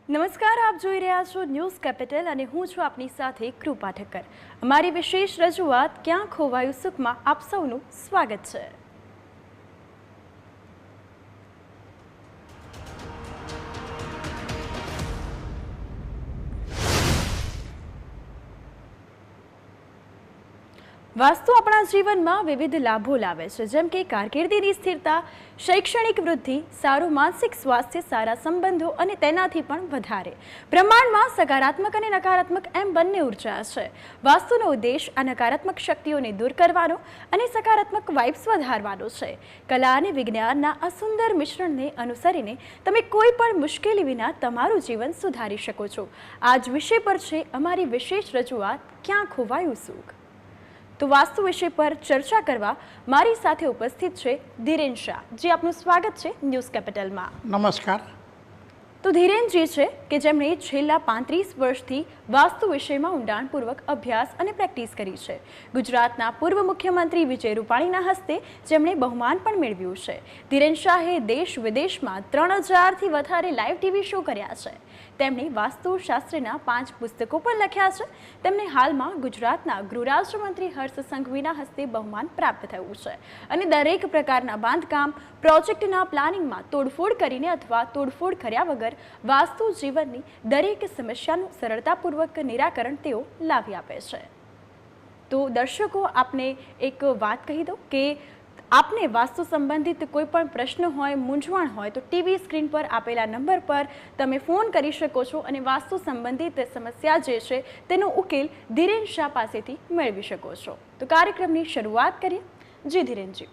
નમસ્કાર, આપ જોઈ રહ્યા છો ન્યૂઝ કેપિટલ અને હું છું આપની સાથે કૃપા ઠક્કર. અમારી વિશેષ રજૂઆત ક્યાં ખોવાયું સુખમાં આપ સૌનું સ્વાગત છે. વાસ્તુ આપણા જીવનમાં વિવિધ લાભો લાવે છે, જેમ કે કારકિર્દીની સ્થિરતા, શૈક્ષણિક વૃદ્ધિ, સારું માનસિક સ્વાસ્થ્ય, સારા સંબંધો અને તેનાથી પણ વધારે પ્રમાણમાં સકારાત્મક અને નકારાત્મક એમ બંને ઉર્જા છે. વાસ્તુનો ઉદ્દેશ આ નકારાત્મક શક્તિઓને દૂર કરવાનો અને સકારાત્મક વાઇબ્સ વધારવાનો છે. કલા અને વિજ્ઞાનના આ સુંદર મિશ્રણને અનુસરીને તમે કોઈ પણ મુશ્કેલી વિના તમારું જીવન સુધારી શકો છો. આ જ વિષય પર છે અમારી વિશેષ રજૂઆત ક્યાં ખોવાયું સુખ. તો વાસ્તુ વિષય પર ચર્ચા કરવા મારી સાથે ઉપસ્થિત છે ધીરેન શાહ. જી, આપનું સ્વાગત છે ન્યૂઝ કેપિટલમાં. નમસ્કાર. તો ધીરેનજી છે કે જેમણે છેલ્લા 35 વર્ષથી વાસ્તુ વિષયમાં ઊંડાણપૂર્વક અભ્યાસ અને પ્રેક્ટિસ કરી છે. ગુજરાતના પૂર્વ મુખ્યમંત્રી વિજય રૂપાણીના હસ્તે જેમણે બહુમાન પણ મેળવ્યું છે. ધીરેન શાહે દેશ વિદેશમાં 3000થી વધારે લાઈવ ટીવી શો કર્યા છે. તેમણે વાસ્તુશાસ્ત્રના 5 પુસ્તકો પણ લખ્યા છે. તેમને હાલમાં ગુજરાતના ગૃહ રાજ્યમંત્રી હર્ષ સંઘવીના હસ્તે બહુમાન પ્રાપ્ત થયું છે અને દરેક પ્રકારના બાંધકામ પ્રોજેક્ટના પ્લાનિંગમાં તોડફોડ કરીને અથવા તોડફોડ કર્યા વગર વાસ્તુ જીવનની દરેક સમસ્યાનું સરળતાપૂર્વક નિરાકરણ તેઓ લાવી આપે છે. તો દર્શકો, આપને એક વાત કહી દો કે આપને વાસ્તુ સંબંધિત કોઈ પણ પ્રશ્ન હોય, મૂંઝવણ હોય તો ટીવી સ્ક્રીન પર આપેલા નંબર પર તમે ફોન કરી શકો છો અને વાસ્તુ સંબંધિત સમસ્યા જે છે તેનો ઉકેલ ધીરેન શાહ પાસેથી મેળવી શકો છો. તો કાર્યક્રમની શરૂઆત કરીએ. જી ધીરેનજી,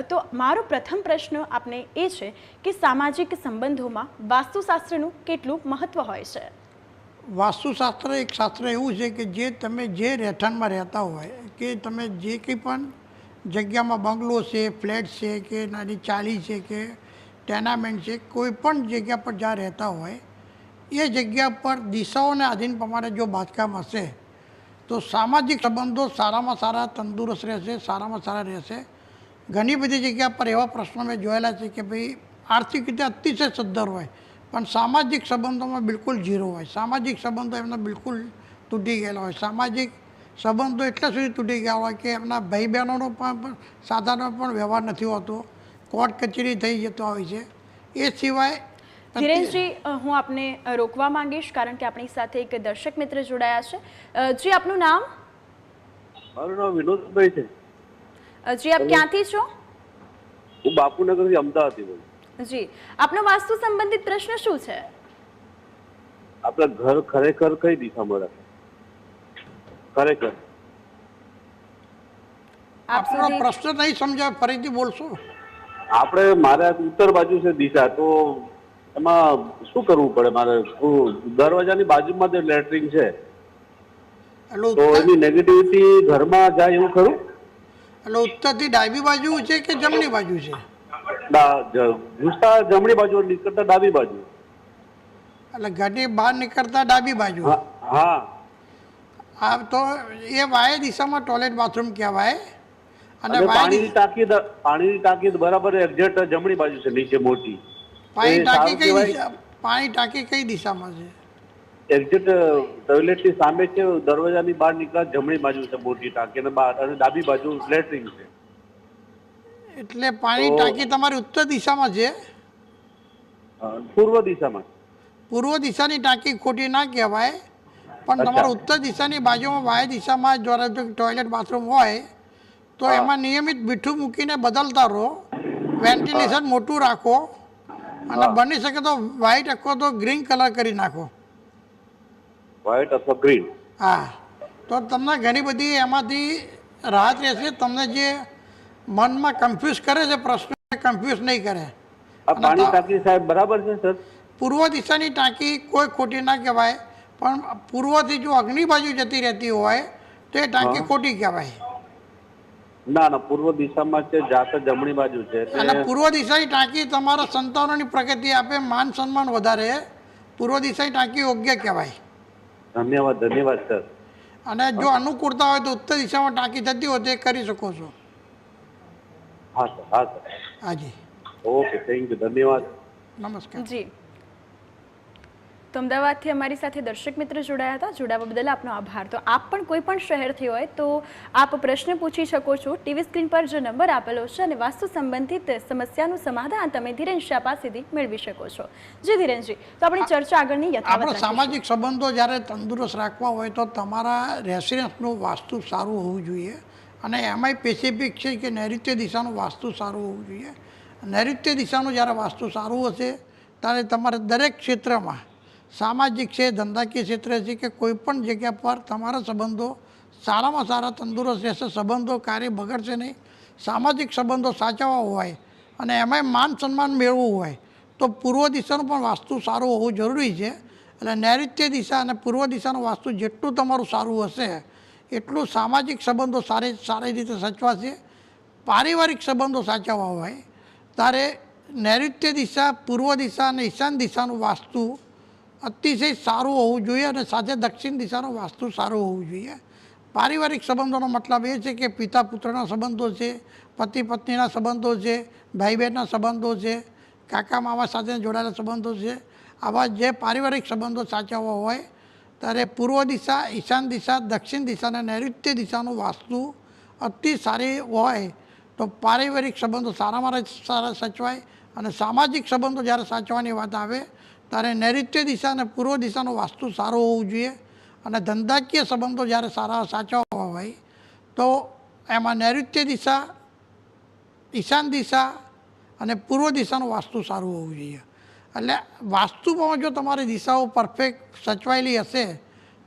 તો મારો પ્રથમ પ્રશ્ન આપને એ છે કે સામાજિક સંબંધોમાં વાસ્તુશાસ્ત્રનું કેટલું મહત્વ હોય છે? વાસ્તુશાસ્ત્ર એક શાસ્ત્ર એવું છે કે જે તમે જે રહેઠાણમાં રહેતા હોય કે તમે જે કંઈ પણ જગ્યામાં બંગલો છે, ફ્લેટ છે કે નાની ચાલી છે કે ટેનામેન્ટ છે, કોઈ પણ જગ્યા પર જ્યાં રહેતા હોય એ જગ્યા પર દિશાઓને આધીન પ્રમાણે જો બાંધકામ હશે તો સામાજિક સંબંધો સારામાં સારા તંદુરસ્ત રહેશે, સારામાં સારા રહેશે. ઘણી બધી જગ્યા પર એવા પ્રશ્નો મેં જોયેલા છે કે ભાઈ આર્થિક રીતે અતિશય સદ્ધર હોય પણ સામાજિક સંબંધોમાં બિલકુલ ઝીરો હોય. સામાજિક સંબંધો એમના બિલકુલ તૂટી ગયેલા હોય. સામાજિક સંબંધો એટલા સુધી તૂટી ગયા હોય કે એમના ભાઈ બહેનોનો પણ સાધારણ પણ વ્યવહાર નથી હોતો, કોર્ટ કચેરી થઈ જતો હોય છે. એ સિવાય ધીરેનજી, હું આપને રોકવા માંગીશ કારણ કે આપણી સાથે એક દર્શક મિત્ર જોડાયા છે. જી, આપનું નામ? મારું નામ વિનોદભાઈ છે. જી, આપ ક્યાંથી છો? હું બાપુનગરથી અમદાવાદથી બોલું. જી, આપનો વાસ્તુ સંબંધિત પ્રશ્ન શું છે? આપણા ઘર ખરેખર કઈ દિશામાં રહે? ખરેખર આપણો પ્રશ્ન નહીં સમજાય, ફરીથી બોલશો? મારે ઉત્તર બાજુ છે દિશા, તો એમાં શું કરવું પડે? મારે દરવાજાની બાજુમાં જે લેટરિંગ છે તો એની નેગેટિવિટી ઘરમાં જાય એવું ખરું? એટલે ઉત્તરથી ડાબી બાજુ છે કે જમણી બાજુ છે? ઘૂસતા જમણી બાજુ, નીકળતા ડાબી બાજુ. એટલે ઘરની બહાર નીકળતા ડાબી બાજુ. હા. હા, તો એ વાય દિશામાં ટોયલેટ બાથરૂમ કહેવાય. અને પાણીની ટાંકી બરાબર એક્ઝેક્ટ જમણી બાજુ છે, નીચે મોટી. પાણી ટાંકી કઈ દિશામાં છે? એક્ઝેક્ટ ટોયલેટની સામે છે, દરવાજાની બહાર નીકળતા જમણી બાજુ છે મોટી ટાંકી, અને ડાબી બાજુ લેટરિંગ છે. એટલે પાણી ટાંકી તમારી ઉત્તર દિશામાં છે? પૂર્વ દિશામાં. પૂર્વ દિશાની ટાંકી ખોટી ના કહેવાય, પણ તમારા ઉત્તર દિશાની બાજુમાં વાય દિશામાં જો ટોયલેટ બાથરૂમ હોય તો એમાં નિયમિત મીઠું મૂકીને બદલતા રહો, વેન્ટિલેશન મોટું રાખો અને બની શકે તો વ્હાઇટ અથવા તો ગ્રીન કલર કરી નાખો. વ્હાઇટ અથવા ગ્રીન? હા, તો તમને ઘણી બધી એમાંથી રાહત રહેશે. તમને જે મનમાં કન્ફ્યુઝ કરે છે પ્રશ્ન, કન્ફ્યુઝ નહીં કરે. પાણી ટાંકી સાહેબ બરાબર છે સર? પૂર્વ દિશાની ટાંકી કોઈ ખોટી ના કહેવાય, પણ પૂર્વથી જો અગ્નિ બાજુ જતી રહેતી હોય તો એ ટાંકી ખોટી કહેવાય. ના, પૂર્વ દિશામાં છે, જાતે જમણી બાજુ છે. અને પૂર્વ દિશાની ટાંકી તમારા સંતાનોની પ્રગતિ આપે, માન સન્માન વધારે. પૂર્વ દિશાની ટાંકી યોગ્ય કહેવાય. ધન્યવાદ સર. અને જો અનુકૂળતા હોય તો ઉત્તર દિશામાં ટાંકી થતી હોય તો એ કરી શકો છો. હા સર. હાજી. ઓકે, થેન્ક યુ, ધન્યવાદ. નમસ્કાર. જી, તો અમદાવાદથી અમારી સાથે દર્શક મિત્ર જોડાયા હતા. જોડાવા બદલ આપનો આભાર. તો આપ પણ કોઈ પણ શહેરથી હોય તો આપ પ્રશ્ન પૂછી શકો છો. ટીવી સ્ક્રીન પર જે નંબર આપેલો છે અને વાસ્તુ સંબંધિત સમસ્યાનું સમાધાન તમે ધીરેન શાહ પાસેથી મેળવી શકો છો. જી ધીરેનજી, તો આપણી ચર્ચા આગળની યથાવત આપણા રાખીશું. સામાજિક સંબંધો જ્યારે તંદુરસ્ત રાખવા હોય તો તમારા રેસિડન્સનું વાસ્તુ સારું હોવું જોઈએ. અને એમાંય સ્પેસિફિક છે કે નૈઋત્ય દિશાનું વાસ્તુ સારું હોવું જોઈએ. નૈઋત્ય દિશાનું જ્યારે વાસ્તુ સારું હશે ત્યારે તમારે દરેક ક્ષેત્રમાં, સામાજિક છે, ધંધાકીય ક્ષેત્ર છે કે કોઈ પણ જગ્યા પર તમારા સંબંધો સારામાં સારા તંદુરસ્ત રહેશે. સંબંધો કાર્ય બગડશે નહીં. સામાજિક સંબંધો સાચવવા હોય અને એમાંય માન સન્માન મેળવવું હોય તો પૂર્વ દિશાનું પણ વાસ્તુ સારું હોવું જરૂરી છે. એટલે નૈઋત્ય દિશા અને પૂર્વ દિશાનું વાસ્તુ જેટલું તમારું સારું હશે એટલું સામાજિક સંબંધો સારી રીતે સચવાશે. પારિવારિક સંબંધો સાચવવા હોય ત્યારે નૈઋત્ય દિશા, પૂર્વ દિશા અને ઈશાન દિશાનું વાસ્તુ અતિશય સારું હોવું જોઈએ અને સાથે દક્ષિણ દિશાનું વાસ્તુ સારું હોવું જોઈએ. પારિવારિક સંબંધોનો મતલબ એ છે કે પિતા પુત્રના સંબંધો છે, પતિ પત્નીના સંબંધો છે, ભાઈ બહેનના સંબંધો છે, કાકા મામા સાથે જોડાયેલા સંબંધો છે. આવા જે પારિવારિક સંબંધો સાચવવા હોય ત્યારે પૂર્વ દિશા, ઈશાન દિશા, દક્ષિણ દિશા અને નૈઋત્ય દિશાનું વાસ્તુ અતિ સારી હોય તો પારિવારિક સંબંધો સારામાં સારા સચવાય. અને સામાજિક સંબંધો જ્યારે સાચવવાની વાત આવે ત્યારે નૈઋત્ય દિશા અને પૂર્વ દિશાનું વાસ્તુ સારું હોવું જોઈએ. અને ધંધાકીય સંબંધો જ્યારે સારા સાચવવા હોય તો એમાં નૈઋત્ય દિશા, ઈશાન દિશા અને પૂર્વ દિશાનું વાસ્તુ સારું હોવું જોઈએ. એટલે વાસ્તુમાં જો તમારી દિશાઓ પરફેક્ટ સચવાયેલી હશે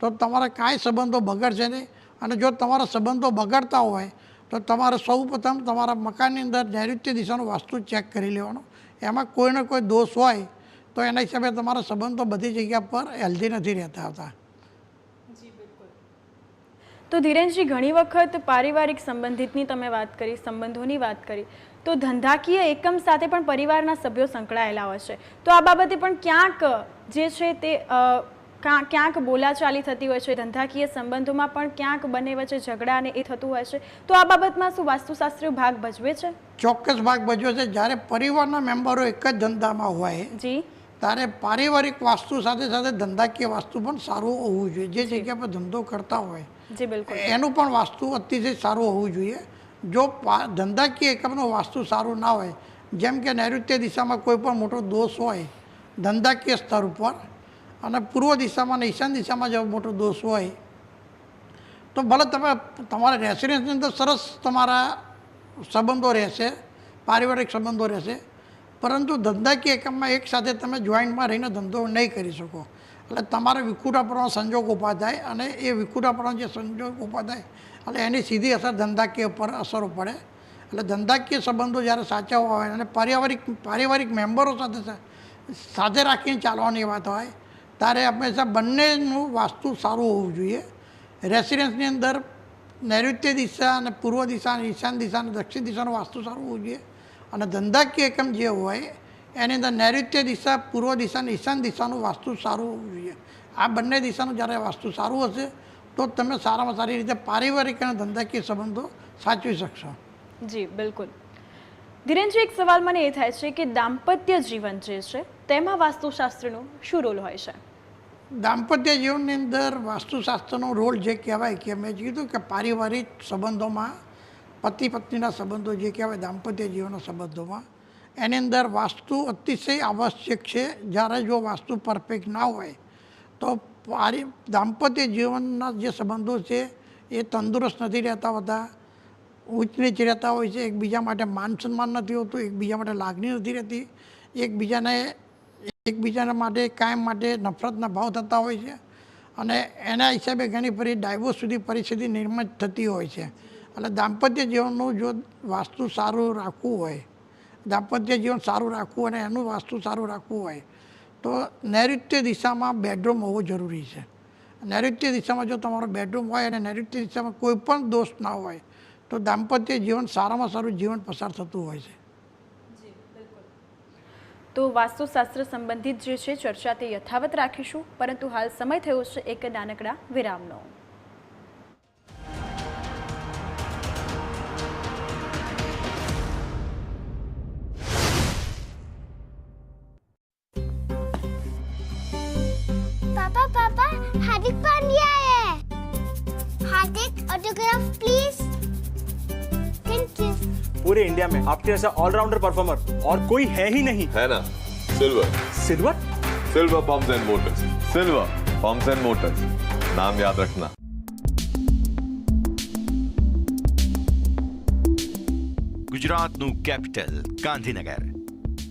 તો તમારા કાંઈ સંબંધો બગડશે નહીં. અને જો તમારા સંબંધો બગડતા હોય તો તમારે સૌ પ્રથમ તમારા મકાનની અંદર નૈઋત્ય દિશાનું વાસ્તુ ચેક કરી લેવાનું. એમાં કોઈને કોઈ દોષ હોય તો એના હિસાબે તમારા સંબંધો બધી જગ્યા પર હેલ્ધી નથી રહેતા હતા. તો ધીરેનજી, ઘણી વખત પારિવારિક સંબંધિતની તમે વાત કરી, સંબંધોની વાત કરી, તો ધંધાકીય એકમ સાથે પણ પરિવારના સભ્યો સંકળાયેલા હોય છે. તો આ બાબતે પણ ક્યાંક જે છે તે ક્યાંક બોલાચાલી થતી હોય છે. ધંધાકીય સંબંધોમાં પણ ક્યાંક બંને વચ્ચે ઝઘડા અને એ થતું હોય છે. તો આ બાબતમાં શું વાસ્તુશાસ્ત્રીય ભાગ ભજવે છે? ચોક્કસ ભાગ ભજવે છે. જ્યારે પરિવારના મેમ્બરો એક જ ધંધામાં હોય જી, ત્યારે પારિવારિક વાસ્તુ સાથે સાથે ધંધાકીય વાસ્તુ પણ સારું હોવું જોઈએ. જે જગ્યા પર ધંધો કરતા હોય જી બિલકુલ, એનું પણ વાસ્તુ અતિશય સારું હોવું જોઈએ. જો ધંધાકીય એકમનું વાસ્તુ સારું ના હોય, જેમ કે નૈઋત્ય દિશામાં કોઈ પણ મોટો દોષ હોય ધંધાકીય સ્તર ઉપર અને પૂર્વ દિશામાં અને ઈશાન દિશામાં જો મોટો દોષ હોય તો ભલે તમે તમારા રેસિડન્સની અંદર સરસ તમારા સંબંધો રહેશે, પારિવારિક સંબંધો રહેશે, પરંતુ ધંધાકીય એકમમાં એક સાથે તમે જોઈન્ટમાં રહીને ધંધો નહીં કરી શકો. એટલે તમારે વિખુટાપણાનો સંજોગ ઊભા થાય અને એ વિખુટાપણાનો જે સંજોગ ઊભા થાય એટલે એની સીધી અસર ધંધાકીય પર અસરો પડે. એટલે ધંધાકીય સંબંધો જ્યારે સાચવવા હોય અને પારિવારિક મેમ્બરો સાથે રાખીને ચાલવાની વાત હોય ત્યારે હંમેશા બંનેનું વાસ્તુ સારું હોવું જોઈએ. રેસિડન્સની અંદર નૈઋત્ય દિશા અને પૂર્વ દિશા અને ઈશાન દિશા અને દક્ષિણ દિશાનું વાસ્તુ સારું હોવું જોઈએ. અને ધંધાકીય એકમ જે હોય એની અંદર નૈઋત્ય દિશા, પૂર્વ દિશા અને ઈશાન દિશાનું વાસ્તુ સારું હોવું જોઈએ. આ બંને દિશાનું જ્યારે વાસ્તુ સારું હશે તો તમે સારામાં સારી રીતે પારિવારિક અને ધંધાકીય સંબંધો સાચવી શકશો. જી બિલકુલ. ધીરેનજી, એક સવાલ મને એ થાય છે કે દાંપત્ય જીવન જે છે તેમાં વાસ્તુશાસ્ત્રનો શું રોલ હોય છે? દાંપત્ય જીવનની અંદર વાસ્તુશાસ્ત્રનો રોલ જે કહેવાય કે મેં કીધું કે પારિવારિક સંબંધોમાં, પતિ પત્નીના સંબંધો જે કહેવાય દાંપત્ય જીવનના સંબંધોમાં, એની અંદર વાસ્તુ અતિશય આવશ્યક છે. જ્યારે જો વાસ્તુ પરફેક્ટ ના હોય તો દાંપત્ય જીવનના જે સંબંધો છે એ તંદુરસ્ત નથી રહેતા હોતા, ઊંચ નીચ રહેતા હોય છે, એકબીજા માટે માન સન્માન નથી હોતું, એકબીજા માટે લાગણી નથી રહેતી, એકબીજાના માટે કાયમ માટે નફરતના ભાવ થતા હોય છે અને એના હિસાબે ઘણી ફરી ડાયવોર્સ સુધી પરિસ્થિતિ નિર્મિત થતી હોય છે. એટલે દાંપત્ય જીવનનું જો વાસ્તુ સારું રાખવું હોય, દાંપત્ય જીવન સારું રાખવું અને એનું વાસ્તુ સારું રાખવું હોય તો નૈઋત્ય દિશામાં બેડરૂમ હોવો જરૂરી છે. નૈઋત્ય દિશામાં જો તમારો બેડરૂમ હોય અને નૈઋત્ય દિશામાં કોઈ પણ દોષ ના હોય તો દાંપત્ય જીવન સારામાં સારું જીવન પસાર થતું હોય છે. તો વાસ્તુશાસ્ત્ર સંબંધિત જે છે ચર્ચા તે યથાવત રાખીશું, પરંતુ હાલ સમય થયો છે એક નાનકડા વિરામનો. आया है। हार्दिक ऑटोग्राफ प्लीज। Thank you. पूरे इंडिया में आपके जैसा ऑलराउंडर परफॉर्मर और कोई है ही नहीं। है ना, silver silver silver pumps and Motors, silver pumps and Motors, नाम याद रखना। ગુજરાતનું કેપિટલ ગાંધીનગર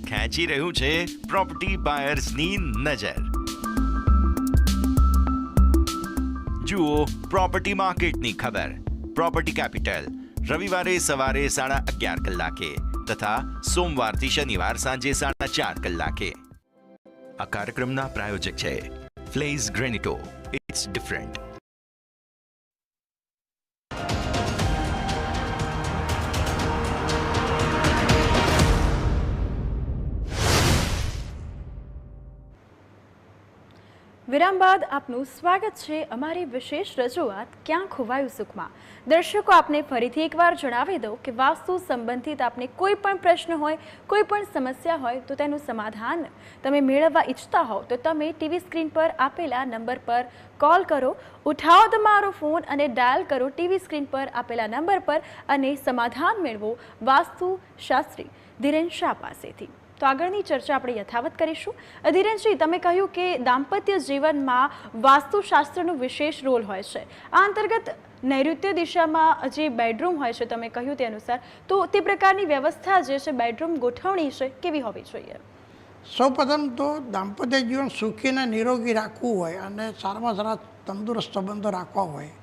ખેંચી રહ્યું છે પ્રોપર્ટી બાયર્સની નજર. જુઓ પ્રોપર્ટી માર્કેટની ખબર. પ્રોપર્ટી કેપિટલ રવિવારે સવારે 11:30 કલાકે તથા સોમવારથી શનિવાર સાંજે 4:30 કલાકે. આ કાર્યક્રમના પ્રાયોજક છે ફ્લેઝ ગ્રેનિટો. It's different. વિરામ બાદ આપનું સ્વાગત છે અમારી વિશેષ રજૂઆત ક્યાં ખોવાયું સુખમાં. દર્શકો, આપને ફરીથી એકવાર જણાવી દઉં કે વાસ્તુ સંબંધિત આપને કોઈ પણ પ્રશ્ન હોય, કોઈ પણ સમસ્યા હોય તો તેનું સમાધાન તમે મેળવવા ઈચ્છતા હોવ તો તમે ટીવી સ્ક્રીન પર આપેલા નંબર પર કોલ કરો, ઉઠાવો તમારો ફોન અને ડાયલ કરો ટીવી સ્ક્રીન પર આપેલા નંબર પર અને સમાધાન મેળવો વાસ્તુશાસ્ત્રી ધીરેન શાહ પાસેથી. તો આગળની ચર્ચા આપણે યથાવત કરીશું. ધીરેનજી, તમે કહ્યું કે દાંપત્ય જીવનમાં વાસ્તુશાસ્ત્રનો વિશેષ રોલ હોય છે. આ અંતર્ગત નૈઋત્ય દિશામાં જે બેડરૂમ હોય છે, તમે કહ્યું તે અનુસાર, તો તે પ્રકારની વ્યવસ્થા જે છે, બેડરૂમ ગોઠવણી છે, કેવી હોવી જોઈએ? સૌપ્રથમ તો દાંપત્ય જીવન સુખી અને નિરોગી રાખવું હોય અને સારામાં સારા તંદુરસ્ત સંબંધો રાખવા હોય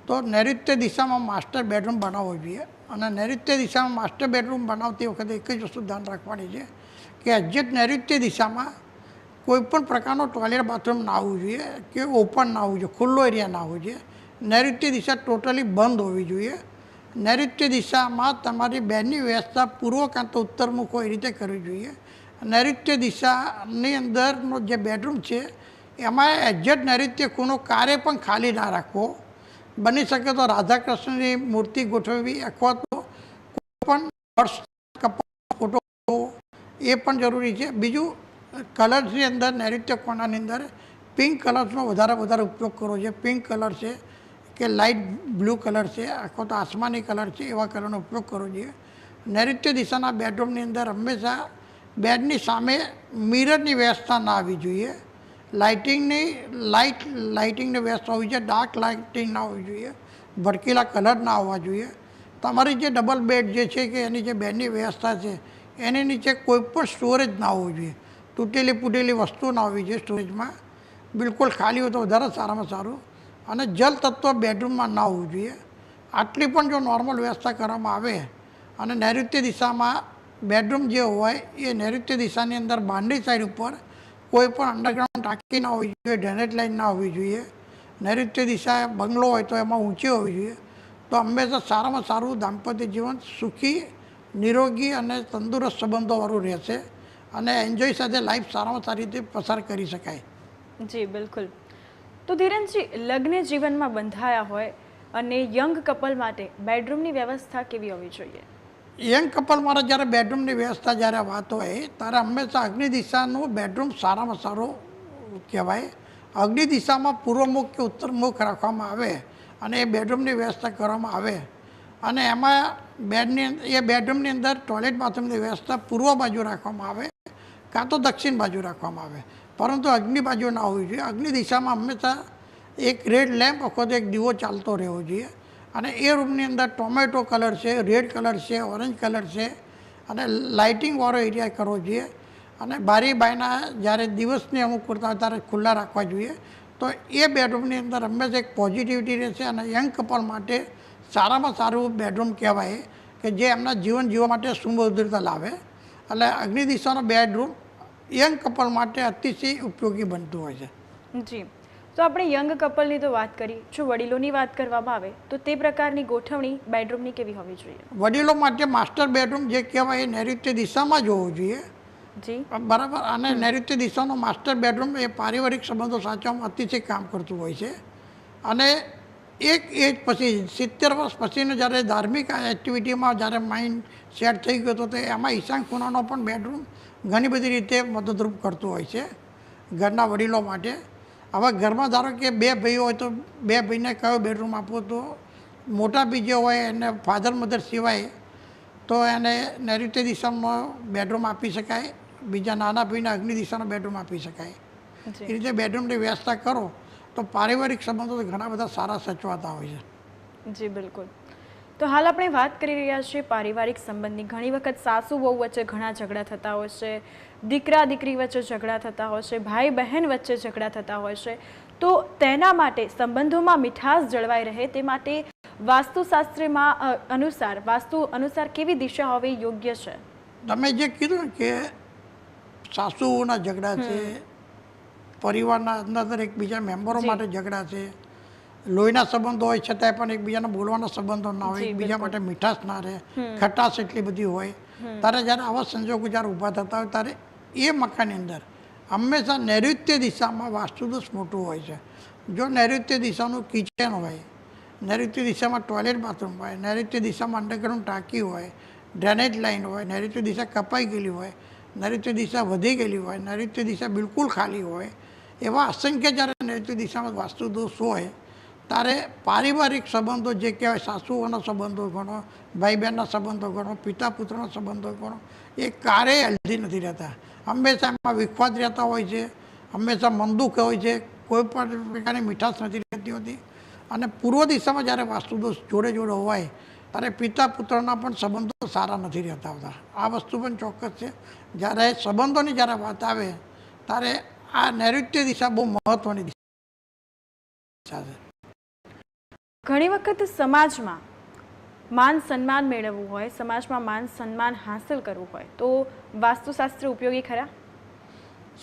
તો નૈઋત્ય દિશામાં માસ્ટર બેડરૂમ બનાવવો જોઈએ. અને નૈઋત્ય દિશામાં માસ્ટર બેડરૂમ બનાવતી વખતે એક જ વસ્તુ ધ્યાન રાખવાની છે કે એક્ઝેક્ટ નૈઋત્ય દિશામાં કોઈપણ પ્રકારનો ટોયલેટ બાથરૂમ ના આવવું જોઈએ કે ઓપન ના આવવું જોઈએ, ખુલ્લો એરિયા ના આવવો જોઈએ. નૈઋત્ય દિશા ટોટલી બંધ હોવી જોઈએ. નૈઋત્ય દિશામાં તમારી બેડની વ્યવસ્થા પૂર્વ કાં તો ઉત્તરમુખ હોય એ રીતે કરવી જોઈએ. નૈઋત્ય દિશાની અંદરનો જે બેડરૂમ છે એમાં એક્ઝેક્ટ નૈઋત્ય ખૂણો ક્યારે પણ ખાલી ના રાખવો. બની શકે તો રાધાકૃષ્ણની મૂર્તિ ગોઠવવી અથવા તો કોઈ પણ ફોટો એ પણ જરૂરી છે. બીજું, કલર્સની અંદર નૈઋત્ય કોણાની અંદર પિંક કલર્સનો વધારે ઉપયોગ કરવો છે. પિંક કલર છે કે લાઇટ બ્લુ કલર છે અથવા તો આસમાની કલર છે, એવા કલરનો ઉપયોગ કરવો જોઈએ. નૈઋત્ય દિશાના બેડરૂમની અંદર હંમેશા બેડની સામે મિરરની વ્યવસ્થા ના આવવી જોઈએ. લાઇટિંગની વ્યવસ્થા હોવી જોઈએ. ડાર્ક લાઇટિંગ ના હોવી જોઈએ. ભડકેલા કલર ના આવવા જોઈએ. તમારી જે ડબલ બેડ જે છે કે એની જે બેડની વ્યવસ્થા છે એની નીચે કોઈ પણ સ્ટોરેજ ના હોવું જોઈએ. તૂટેલી વસ્તુ ના હોવી જોઈએ સ્ટોરેજમાં. બિલકુલ ખાલી હોય તો વધારે સારામાં સારું. અને જલ તત્વ બેડરૂમમાં ના હોવું જોઈએ. આટલી પણ જો નોર્મલ વ્યવસ્થા કરવામાં આવે અને નૈઋત્ય દિશામાં બેડરૂમ જે હોય એ નૈઋત્ય દિશાની અંદર બહારની સાઈડ ઉપર કોઈ પણ અંડરગ્રાઉન્ડ ટાંકી ના હોવી જોઈએ, ડ્રેનેજ લાઇન ના હોવી જોઈએ. નૈઋત્ય દિશા બંગલો હોય તો એમાં ઊંચી હોવી જોઈએ. તો હંમેશા સારામાં સારું દાંપત્ય જીવન સુખી, નિરોગી અને તંદુરસ્ત સંબંધોવાળું રહેશે અને એન્જોય સાથે લાઈફ સારામાં સારી રીતે પસાર કરી શકાય. જી બિલકુલ. તો ધીરેનજી, લગ્ન જીવનમાં બંધાયા હોય અને યંગ કપલ માટે બેડરૂમની વ્યવસ્થા કેવી હોવી જોઈએ? યંગ કપલ માટે જ્યારે બેડરૂમની વ્યવસ્થા જ્યારે વાત હોય ત્યારે હંમેશા અગ્નિ દિશાનું બેડરૂમ સારામાં સારું કહેવાય. અગ્નિ દિશામાં પૂર્વમુખ કે ઉત્તરમુખ રાખવામાં આવે અને એ બેડરૂમની વ્યવસ્થા કરવામાં આવે અને એમાં બેડરૂમની અંદર ટોયલેટ બાથરૂમની વ્યવસ્થા પૂર્વ બાજુ રાખવામાં આવે કાં તો દક્ષિણ બાજુ રાખવામાં આવે, પરંતુ અગ્નિ બાજુ ના હોવી જોઈએ. અગ્નિ દિશામાં હંમેશા એક રેડ લેમ્પ અથવા તો એક દીવો ચાલતો રહેવો જોઈએ. અને એ રૂમની અંદર ટોમેટો કલર છે, રેડ કલર છે, ઓરેન્જ કલર છે અને લાઇટિંગવાળો એરિયા કરવો જોઈએ. અને બારી બાયના જ્યારે દિવસની અમુક કરતા ત્યારે ખુલ્લા રાખવા જોઈએ. તો એ બેડરૂમની અંદર હંમેશા એક પોઝિટિવિટી રહેશે અને યંગ કપલ માટે સારામાં સારું બેડરૂમ કહેવાય કે જે એમના જીવન જીવવા માટે સુમધુરતા લાવે. એટલે અગ્નિ દિશાનો બેડરૂમ યંગ કપલ માટે અતિશય ઉપયોગી બનતું હોય છે. જી. તો આપણે યંગ કપલની તો વાત કરી, જો વડીલોની વાત કરવામાં આવે તો તે પ્રકારની ગોઠવણી બેડરૂમની કેવી હોવી જોઈએ? વડીલો માટે માસ્ટર બેડરૂમ જે કહેવાય એ નૈઋત્ય દિશામાં જ હોવું જોઈએ. જી બરાબર. અને નૈઋત્ય દિશાનો માસ્ટર બેડરૂમ એ પારિવારિક સંબંધો સાચવવામાં અતિશય કામ કરતું હોય છે. અને એક એજ પછી 70 વર્ષ પછીનું જ્યારે ધાર્મિક એક્ટિવિટીમાં જ્યારે માઇન્ડ સેટ થઈ ગયો તો એમાં ઈશાન ખૂણાનો પણ બેડરૂમ ઘણી બધી રીતે મદદરૂપ કરતું હોય છે ઘરના વડીલો માટે. હવે ઘરમાં ધારો કે 2 ભાઈઓ હોય તો 2 ભાઈને કયો બેડરૂમ આપવો, તો મોટા ભાઈ જે હોય એને ફાધર મધર સિવાય તો એને નૈઋત્ય દિશામાં બેડરૂમ આપી શકાય, બીજા નાના ભાઈને અગ્નિ દિશાનો બેડરૂમ આપી શકાય. એ રીતે બેડરૂમની વ્યવસ્થા કરો તો પારિવારિક સંબંધો તો ઘણા બધા સારા સચવાતા હોય છે. જી બિલકુલ. તો હાલ આપણે વાત કરી રહ્યા છીએ પારિવારિક સંબંધની. ઘણી વખત સાસુ વહુ વચ્ચે ઘણા ઝઘડા થતા હોય છે, દીકરા દીકરી વચ્ચે ઝઘડા થતા હોય છે, ભાઈ બહેન વચ્ચે ઝઘડા થતા હોય છે. તો તેના માટે સંબંધોમાં મીઠાશ જળવાઈ રહે તે માટે વાસ્તુ અનુસાર કેવી દિશા હોવી યોગ્ય છે? તમે જે કીધું ને કે સાસુના ઝઘડા છે, પરિવારના અંદર એકબીજા મેમ્બરો માટે ઝઘડા છે, લોહીના સંબંધો હોય છતાંય પણ એકબીજાને બોલવાના સંબંધો ના હોય, એકબીજા માટે મીઠાશ ના રહે, ખટાશ એટલી બધી હોય, ત્યારે જ્યારે આવા સંજોગો જ્યારે ઊભા થતા હોય ત્યારે એ મકાનની અંદર હંમેશા નૈઋત્ય દિશામાં વાસ્તુદોષ મોટું હોય છે. જો નૈઋત્ય દિશાનું કિચન હોય, નૈઋત્ય દિશામાં ટોયલેટ બાથરૂમ હોય, નૈઋત્ય દિશામાં અંડરગ્રાઉન્ડ ટાંકી હોય, ડ્રેનેજ લાઇન હોય, નૈઋત્ય દિશા કપાઈ ગયેલી હોય, નૈઋત્ય દિશા વધી ગયેલી હોય, નૈઋત્ય દિશા બિલકુલ ખાલી હોય, એવા અસંખ્ય જ્યારે નૈઋત્ય દિશામાં વાસ્તુદોષ હોય ત્યારે પારિવારિક સંબંધો જે કહેવાય, સાસુઓના સંબંધો ગણો, ભાઈ બહેનના સંબંધો ગણો, પિતા પુત્રના સંબંધો ગણો, એ ક્યારેય હેલ્ધી નથી રહેતા. હંમેશા એમાં વિખવાદ રહેતા હોય છે, હંમેશા મનદુખ હોય છે, કોઈ પણ પ્રકારની મીઠાશ નથી રહેતી હોતી. અને પૂર્વ દિશામાં જ્યારે વાસ્તુદોષ જોડે જોડે હોય ત્યારે પિતા પુત્રના પણ સંબંધો સારા નથી રહેતા હોતા. આ વસ્તુ પણ ચોક્કસ છે. જ્યારે સંબંધોની જ્યારે વાત આવે ત્યારે આ નૈઋત્ય દિશા બહુ મહત્ત્વની દિશા છે. ઘણી વખત સમાજમાં માન સન્માન મેળવવું હોય, સમાજમાં માન સન્માન હાંસલ કરવું હોય તો વાસ્તુશાસ્ત્ર ઉપયોગી ખરા?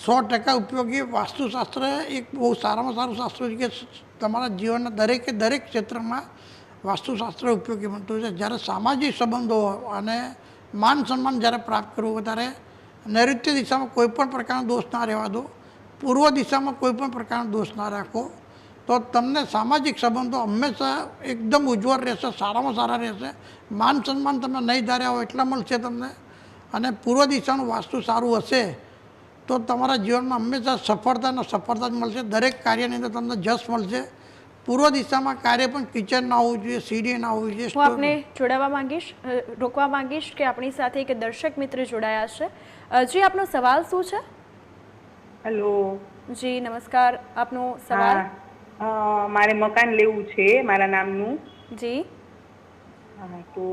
100% ઉપયોગી. વાસ્તુશાસ્ત્ર એક બહુ સારામાં સારું શાસ્ત્ર છે કે તમારા જીવનના દરેકે દરેક ક્ષેત્રમાં વાસ્તુશાસ્ત્ર ઉપયોગી બનતું છે. જ્યારે સામાજિક સંબંધો અને માન સન્માન જ્યારે પ્રાપ્ત કરવું હોય ત્યારે નૈઋત્ય દિશામાં કોઈ પણ પ્રકારનો દોષ ના રહેવા દો, પૂર્વ દિશામાં કોઈ પણ પ્રકારનો દોષ ના રાખો, તો તમને સામાજિક સંબંધો હંમેશા એકદમ ઉજ્જવળ રહેશે, સારામાં સારા રહેશે. માન સન્માન તમે નહીં ધાર્યા હોય એટલા મળશે તમને. અને પૂર્વ દિશાનું વાસ્તુ સારું હશે તો તમારા જીવનમાં હંમેશા સફળતા જ મળશે. દરેક કાર્યની અંદર તમને જશ મળશે. પૂર્વ દિશામાં કાર્ય પણ કિચન ના હોવું જોઈએ, સીડી ના હોવી જોઈએ. હું આપને રોકવા માંગીશ કે આપણી સાથે એક દર્શક મિત્ર જોડાયા છે. જી, આપનો સવાલ શું છે? હેલો જી નમસ્કાર, આપનો સવાલ? મારે મકાન લેવું છે મારા નામનું. જી. હા, તો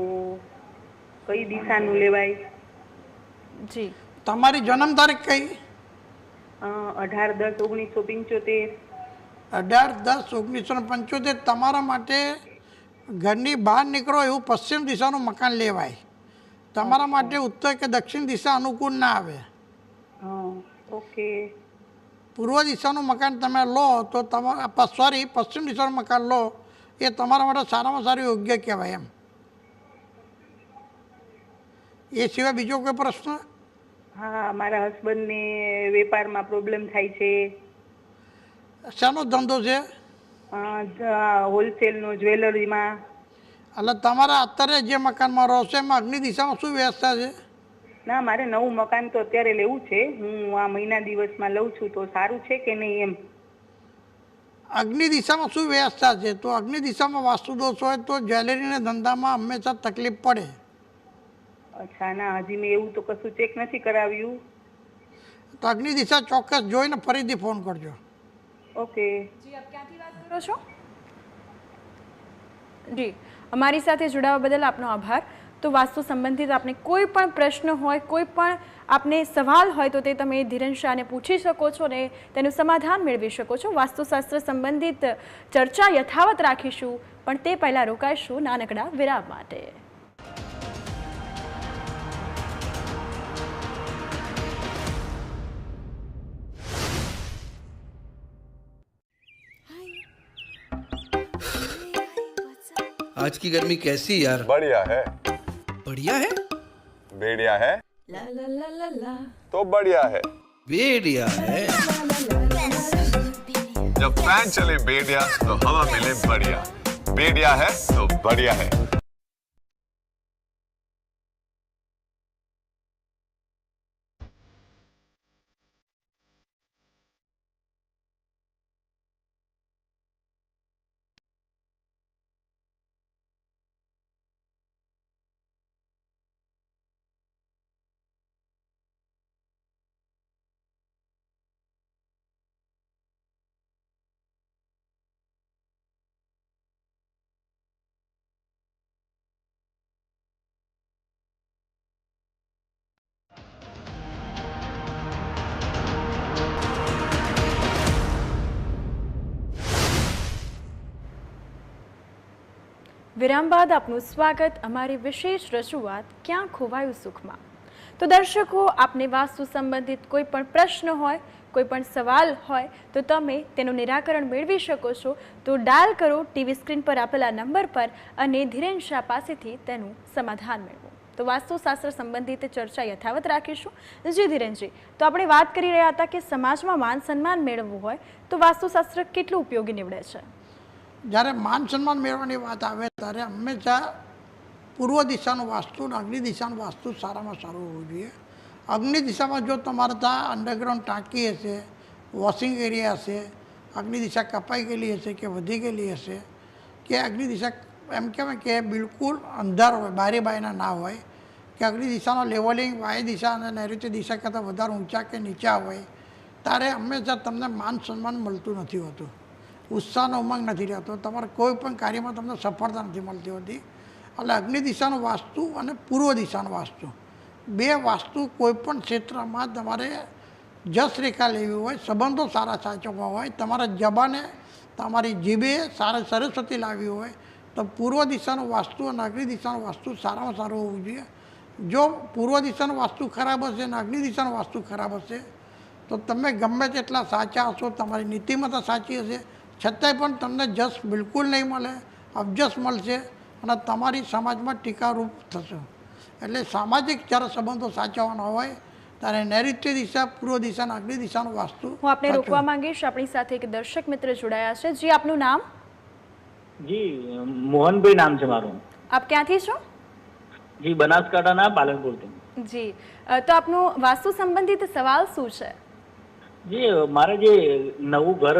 કઈ દિશાનું લેવાય? જી. તમારી જન્મ તારીખ કઈ? 18/10/1975. 18/10/1975. તમારા માટે ઘરની બહાર નીકળો એવું પશ્ચિમ દિશાનું મકાન લેવાય. તમારા માટે ઉત્તર કે દક્ષિણ દિશા અનુકૂળ ના આવે. ઓકે. પૂર્વ દિશાનું મકાન તમે લો તો પશ્ચિમ દિશાનું મકાન લો એ તમારા માટે સારામાં સારું યોગ્ય કહેવાય એમ. એ સિવાય બીજો કોઈ પ્રશ્ન? હા, મારા હસબન્ડને વેપારમાં પ્રોબ્લેમ થાય છે. શાનો ધંધો છે? હોલસેલનો, જ્વેલરીમાં. એટલે તમારા અત્યારે જે મકાનમાં રહો છો એમાં અગ્નિ દિશામાં શું વ્યવસ્થા છે? ના, મારે નવું મકાન તો અત્યારે લેવું છે. હું આ મહિના દિવસમાં લઉં છું તો સારું છે કે નહીં એમ. અગ્નિ દિશામાં શું વ્યવસ્થા છે? તો અગ્નિ દિશામાં વાસ્તુદોષ હોય તો જ્વેલરીના ધંધામાં હંમેશા તકલીફ પડે. અચ્છા, ના હજી મેં એવું તો કશું ચેક નથી કરાવ્યું. તો અગ્નિ દિશા ચોક્કસ જોઈને ફરીથી ફોન કરજો. ઓકે. જી, આપ ક્યાંથી વાત કરો છો? જી, અમારી સાથે જોડાવા બદલ આપનો આભાર. તો વાસ્તુ સંબંધિત આપને કોઈ પણ પ્રશ્ન હોય, કોઈ પણ આપને સવાલ હોય તો તે તમે ધીરેન શાહને પૂછી શકો છો ને તેનું સમાધાન મેળવી શકો છો. વાસ્તુશાસ્ત્ર સંબંધિત ચર્ચા યથાવત રાખીશું, પણ તે પહેલાં રોકાઈશું નાનકડા વિરામ માટે. आज की गर्मी कैसी यार? बढ़िया है. बढ़िया है? बेड़िया है ला ला ला ला ला. तो बढ़िया है. बेड़िया है. जब फैन चले बेड़िया तो हवा मिले बढ़िया. बेड़िया है तो बढ़िया है. વિરામ બાદ આપનું સ્વાગત અમારી વિશેષ રજૂઆત ક્યાં ખોવાયું સુખમાં. તો દર્શકો, આપને વાસ્તુ સંબંધિત કોઈ પણ પ્રશ્ન હોય, કોઈ પણ સવાલ હોય તો તમે તેનું નિરાકરણ મેળવી શકો છો. તો ડાયલ કરો ટીવી સ્ક્રીન પર આપેલા નંબર પર અને ધીરેન શાહ પાસેથી તેનું સમાધાન મેળવો. તો વાસ્તુશાસ્ત્ર સંબંધિત ચર્ચા યથાવત રાખીશું. જી ધીરેનજી, તો આપણે વાત કરી રહ્યા હતા કે સમાજમાં માન સન્માન મેળવવું હોય તો વાસ્તુશાસ્ત્ર કેટલું ઉપયોગી નીવડે છે? જ્યારે માન સન્માન મેળવવાની વાત આવે ત્યારે હંમેશા પૂર્વ દિશાનું વાસ્તુ અને અગ્નિ દિશાનું વાસ્તુ સારામાં સારું હોવું જોઈએ. અગ્નિ દિશામાં જો તમારે ત્યાં અંડરગ્રાઉન્ડ ટાંકી હશે, વોશિંગ એરિયા હશે, અગ્નિ દિશા કપાઈ ગયેલી હશે કે વધી ગયેલી હશે, કે અગ્નિ દિશા એમ કહેવાય કે બિલકુલ અંધાર હોય, બારી બાયના ના હોય, કે અગ્નિ દિશાનો લેવલિંગ વાયુ દિશા અને નૈઋત્ય દિશા કરતાં વધારે ઊંચા કે નીચા હોય, ત્યારે હંમેશા તમને માન સન્માન મળતું નથી હોતું, ઉત્સાહનો ઉમંગ નથી રહેતો, તમારે કોઈ પણ કાર્યમાં તમને સફળતા નથી મળતી હોતી. એટલે અગ્નિ દિશાનું વાસ્તુ અને પૂર્વ દિશાનું વાસ્તુ, બે વાસ્તુ કોઈ પણ ક્ષેત્રમાં તમારે જસ રેખા લેવી હોય, સંબંધો સારા સાચવવા હોય, તમારા જબાને તમારી જીભે સારા સરસ્વતી લાવવી હોય તો પૂર્વ દિશાનું વાસ્તુ અને અગ્નિ દિશાનું વાસ્તુ સારામાં સારું હોવું જોઈએ. જો પૂર્વ દિશાનું વાસ્તુ ખરાબ હશે અને અગ્નિ દિશાનું વાસ્તુ ખરાબ હશે તો તમે ગમે તેટલા સાચા હશો, તમારી નીતિમત્તા સાચી હશે, છતાંય પણ તમને જસ બિલકુલ નહીં મળે, અબજસ મળશે અને તમારી સમાજમાં ટીકારૂપ થશે. એટલે સામાજિક જ્યારે સંબંધો સાચવવાના હોય ત્યારે નૈઋત્ય દિશા, પૂર્વ દિશા અને અગ્નિ દિશાનું વાસ્તુ. હું આપને રોકવા માંગીશ. આપણી સાથે એક દર્શક મિત્ર જોડાયા છે. જી, આપનું નામ? જી, મોહનભાઈ નામ છે મારું. આપ ક્યાંથી છો? જી, બનાસકાંઠાના પાલનપુરથી. જી, તો આપનું વાસ્તુ સંબંધિત સવાલ શું છે? જી, મારે જે નવું ઘર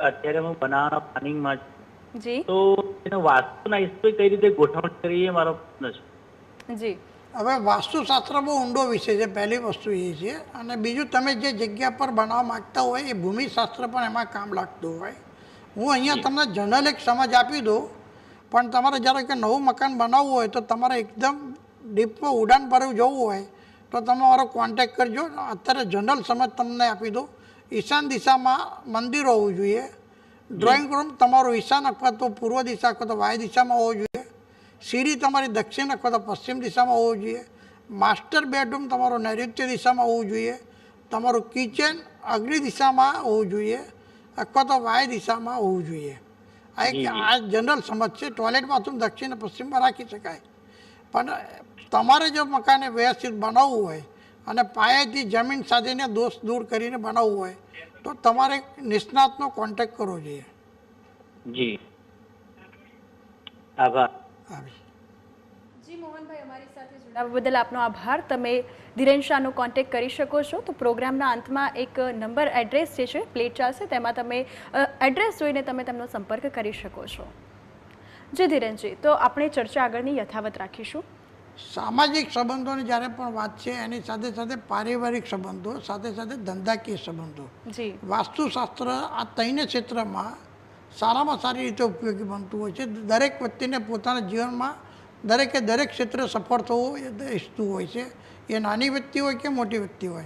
અત્યારે હું બનાવવાના પ્લાનિંગમાં છું, જી, તો એનો વાસ્તુના હિસાબે કઈ રીતે ગોઠવણ કરીએ મારો પ્રશ્ન છે. જી, હવે વાસ્તુશાસ્ત્ર બહુ ઊંડો વિષય છે, પહેલી વસ્તુ એ છે. અને બીજું, તમે જે જગ્યા પર બનાવવા માગતા હોય એ ભૂમિશાસ્ત્ર પણ એમાં કામ લાગતું હોય. હું અહીંયા તમને જનરલ એક સમજ આપી દઉં, પણ તમારે જ્યારે કે નવું મકાન બનાવવું હોય તો તમારે એકદમ ડીપમાં ઉડાન ભરવું જવું હોય તો તમે મારો કોન્ટેક્ટ કરજો. અત્યારે જનરલ સમજ તમને આપી દઉં. ઈશાન દિશામાં મંદિર હોવું જોઈએ. ડ્રોઈંગ રૂમ તમારું ઈશાન અથવા તો પૂર્વ દિશા અથવા તો વાયુ દિશામાં હોવું જોઈએ. સીડી તમારી દક્ષિણ અથવા તો પશ્ચિમ દિશામાં હોવું જોઈએ. માસ્ટર બેડરૂમ તમારું નૈઋત્ય દિશામાં હોવું જોઈએ. તમારું કિચન અગ્નિ દિશામાં હોવું જોઈએ અથવા તો વાયુ દિશામાં હોવું જોઈએ. આ જનરલ સમજ છે. ટોયલેટ બાથરૂમ દક્ષિણ અને પશ્ચિમમાં રાખી શકાય. પણ તમારે જો મકાને વ્યવસ્થિત બનાવવું હોય અને પાયાથી જમીન સાથેને દોષ દૂર કરીને બનાવવું હોય તો તમારે નિષ્ણાતનો કોન્ટેક્ટ કરવો જોઈએ. જી, આભાર. જી મોહનભાઈ, અમારી સાથે જોડાવા બદલ આપનો આભાર. તમે ધીરેન શાહનો કોન્ટેક્ટ કરી શકો છો. તો પ્રોગ્રામના અંતમાં એક નંબર, એડ્રેસ જે છે પ્લેટ ચાલશે, તેમાં તમે એડ્રેસ જોઈને તમે તેમનો સંપર્ક કરી શકો છો. જી ધીરેનજી, તો આપણે ચર્ચા આગળની યથાવત રાખીશું. સામાજિક સંબંધોની જ્યારે પણ વાત છે એની સાથે સાથે પારિવારિક સંબંધો, સાથે સાથે ધંધાકીય સંબંધો, જી, વાસ્તુશાસ્ત્ર આ ત્રણેય ક્ષેત્રમાં સારામાં સારી રીતે ઉપયોગી બનતું હોય છે. દરેક વ્યક્તિને પોતાના જીવનમાં દરેકે દરેક ક્ષેત્રે સફળ થવું ઈચ્છતું હોય છે. એ નાની વ્યક્તિ હોય કે મોટી વ્યક્તિ હોય,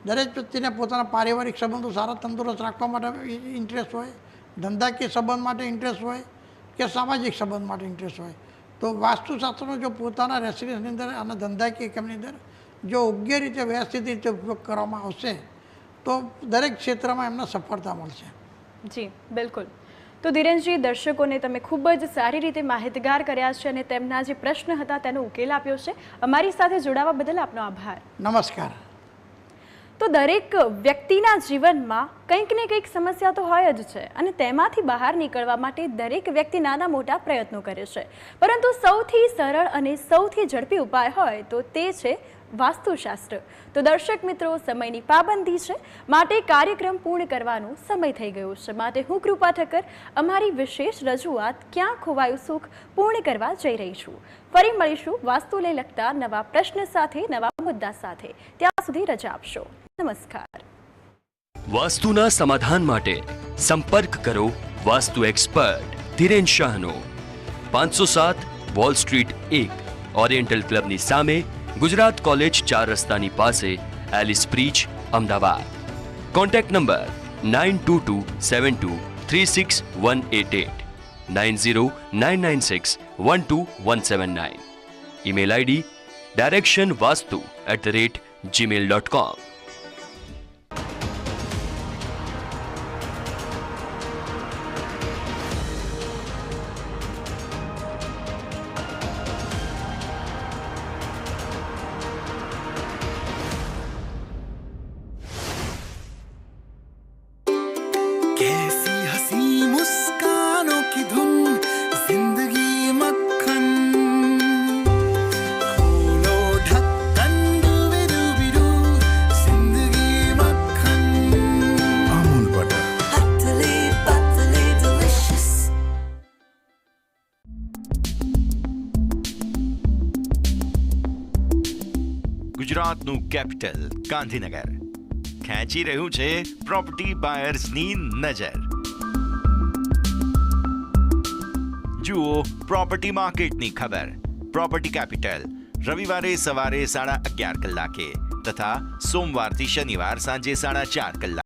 દરેક વ્યક્તિને પોતાના પારિવારિક સંબંધો સારા તંદુરસ્ત રાખવા માટે ઇન્ટરેસ્ટ હોય, ધંધાકીય સંબંધ માટે ઇન્ટરેસ્ટ હોય કે સામાજિક સંબંધ માટે ઇન્ટરેસ્ટ હોય. તો વાસ્તુશાસ્ત્રનો જો પોતાના રેસિડન્સની અંદર અને ધંધાકીય એકમની અંદર જો યોગ્ય રીતે વ્યવસ્થિત રીતે ઉપયોગ કરવામાં આવશે તો દરેક ક્ષેત્રમાં એમને સફળતા મળશે. જી, બિલકુલ. તો ધીરેનજી, દર્શકોને તમે ખૂબ જ સારી રીતે માહિતગાર કર્યા છે અને તેમના જે પ્રશ્ન હતા તેનો ઉકેલ આપ્યો છે. અમારી સાથે જોડાવા બદલ આપનો આભાર. નમસ્કાર. તો દરેક વ્યક્તિના જીવનમાં કંઈક ને કંઈક સમસ્યા તો હોય જ છે અને તેમાંથી બહાર નીકળવા માટે દરેક વ્યક્તિ નાના મોટા પ્રયત્નો કરે છે, પરંતુ સૌથી સરળ અને સૌથી ઝડપી ઉપાય હોય તો તે છે વાસ્તુશાસ્ત્ર. તો દર્શક મિત્રો, સમયની પાબંદી છે માટે કાર્યક્રમ પૂર્ણ કરવાનો સમય થઈ ગયો છે. માટે હું કૃપા ઠક્કર અમારી વિશેષ રજૂઆત ક્યાં ખોવાયું સુખ પૂર્ણ કરવા જઈ રહી છું. ફરી મળીશું વાસ્તુને લગતા નવા પ્રશ્ન સાથે, નવા મુદ્દા સાથે. ત્યાં સુધી રજા આપશો. નમસ્કાર. વાસ્તુના સમાધાન માટે સંપર્ક કરો વાસ્તુ એક્સપર્ટ ધીરેન શાહનો. 507 વોલ સ્ટ્રીટ 1, ઓરિએન્ટલ ક્લબની સામે, ગુજરાત કોલેજ 4 રસ્તાની પાસે, Ellis bridge, Ahmedabad. Contact number 9227236188. 9099612179. Email ID directionvastu@gmail.com. कैसी हसी मुस्कानों की धुन जिंदगी मक्खन खोलो ढक्कन डूबी जिंदगी मक्खन अमूल बटर पतले पतले डिलिशियस ગુજરાતનું કેપિટલ ગાંધીનગર ખેંચી રહ્યું છે પ્રોપર્ટી બાયર્સની નજર. જુઓ પ્રોપર્ટી માર્કેટની ખબર. પ્રોપર્ટી કેપિટલ રવિવારે સવારે 11:30 કલાકે તથા સોમવારથી શનિવાર સાંજે 4:30 કલાકે.